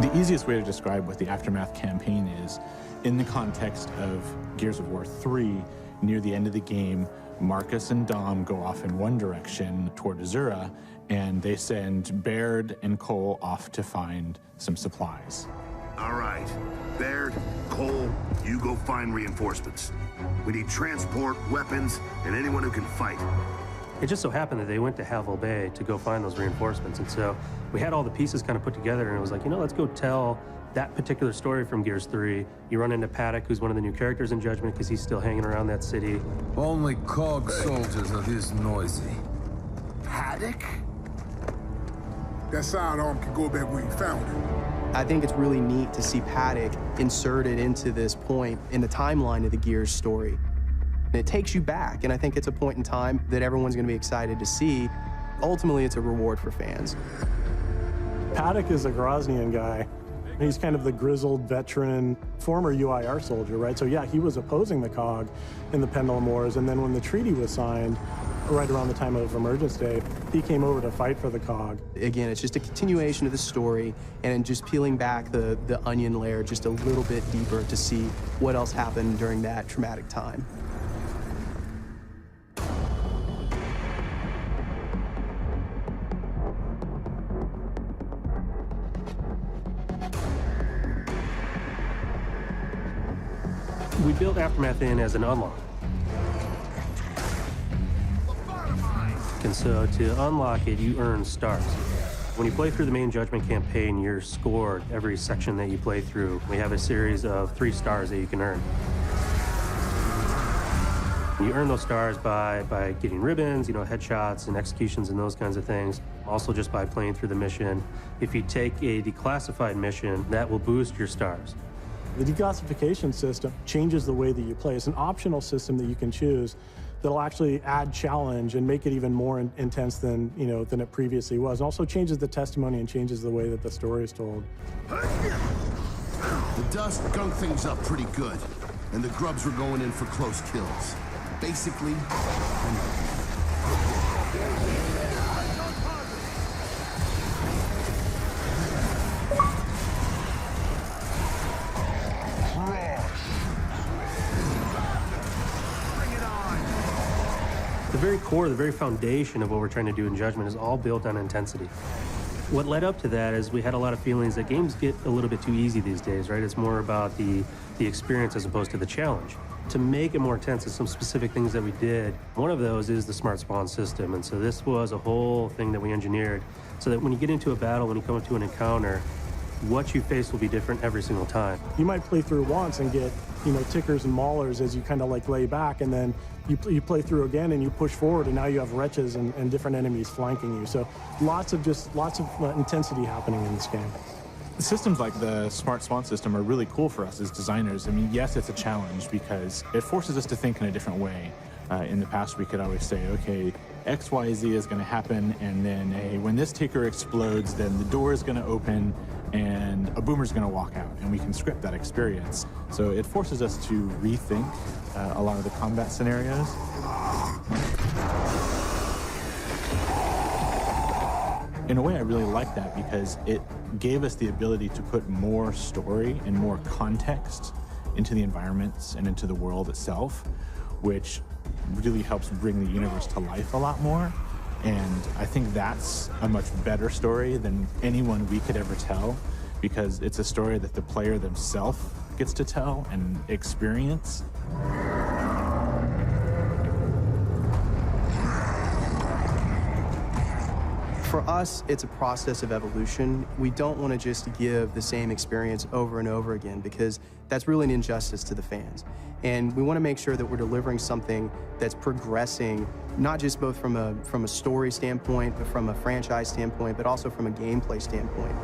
The easiest way to describe what the Aftermath campaign is, in the context of Gears of War 3, near the end of the game, Marcus and Dom go off in one direction toward Azura, and they send Baird and Cole off to find some supplies. All right, Baird, Cole, you go find reinforcements. We need transport, weapons, and anyone who can fight. It just so happened that they went to Havel Bay to go find those reinforcements, and so we had all the pieces kind of put together, and it was like, you know, let's go tell that particular story from Gears 3. You run into Paddock, who's one of the new characters in Judgment, because he's still hanging around that city. Only cog soldiers are this noisy. Paddock? That sidearm can go back where you found it. I think it's really neat to see Paddock inserted into this point in the timeline of the Gears story. And it takes you back, and I think it's a point in time that everyone's going to be excited to see. Ultimately, it's a reward for fans. Paddock is a Groznian guy. He's kind of the grizzled veteran, former UIR soldier, right? So yeah, he was opposing the COG in the Pendulum Wars, and then when the treaty was signed, right around the time of Emergence Day, he came over to fight for the COG. Again, it's just a continuation of the story and just peeling back the onion layer just a little bit deeper to see what else happened during that traumatic time. We built Aftermath in as an unlock. And so to unlock it, you earn stars. When you play through the main Judgment campaign, you're scored every section that you play through. We have a series of 3 stars that you can earn. You earn those stars by getting ribbons, you know, headshots and executions and those kinds of things. Also just by playing through the mission. If you take a declassified mission, that will boost your stars. The declassification system changes the way that you play. It's an optional system that you can choose that'll actually add challenge and make it even more intense than, you know, than it previously was. And also changes the testimony and changes the way that the story is told. The dust gunked things up pretty good, and the grubs were going in for close kills. Basically, The very core, the very foundation of what we're trying to do in Judgment is all built on intensity. What led up to that is we had a lot of feelings that games get a little bit too easy these days, right? It's more about the experience as opposed to the challenge. To make it more intense, there's some specific things that we did. One of those is the smart spawn system, and so this was a whole thing that we engineered so that when you get into a battle, when you come into an encounter, what you face will be different every single time. You might play through once and get, you know, tickers and maulers as you kind of like lay back, and then you play through again and you push forward, and now you have wretches and different enemies flanking you. So lots of intensity happening in this game. Systems like the Smart Spawn system are really cool for us as designers. I mean, yes, it's a challenge because it forces us to think in a different way. In the past, we could always say, okay, X, Y, Z is going to happen, and then when this ticker explodes, then the door is going to open and a boomer's going to walk out, and we can script that experience. So it forces us to rethink a lot of the combat scenarios. In a way, I really like that because it gave us the ability to put more story and more context into the environments and into the world itself, which really helps bring the universe to life a lot more. And I think that's a much better story than anyone we could ever tell, because it's a story that the player themselves gets to tell and experience. For us, it's a process of evolution. We don't want to just give the same experience over and over again, because that's really an injustice to the fans. And we want to make sure that we're delivering something that's progressing, not just both from a story standpoint, but from a franchise standpoint, but also from a gameplay standpoint.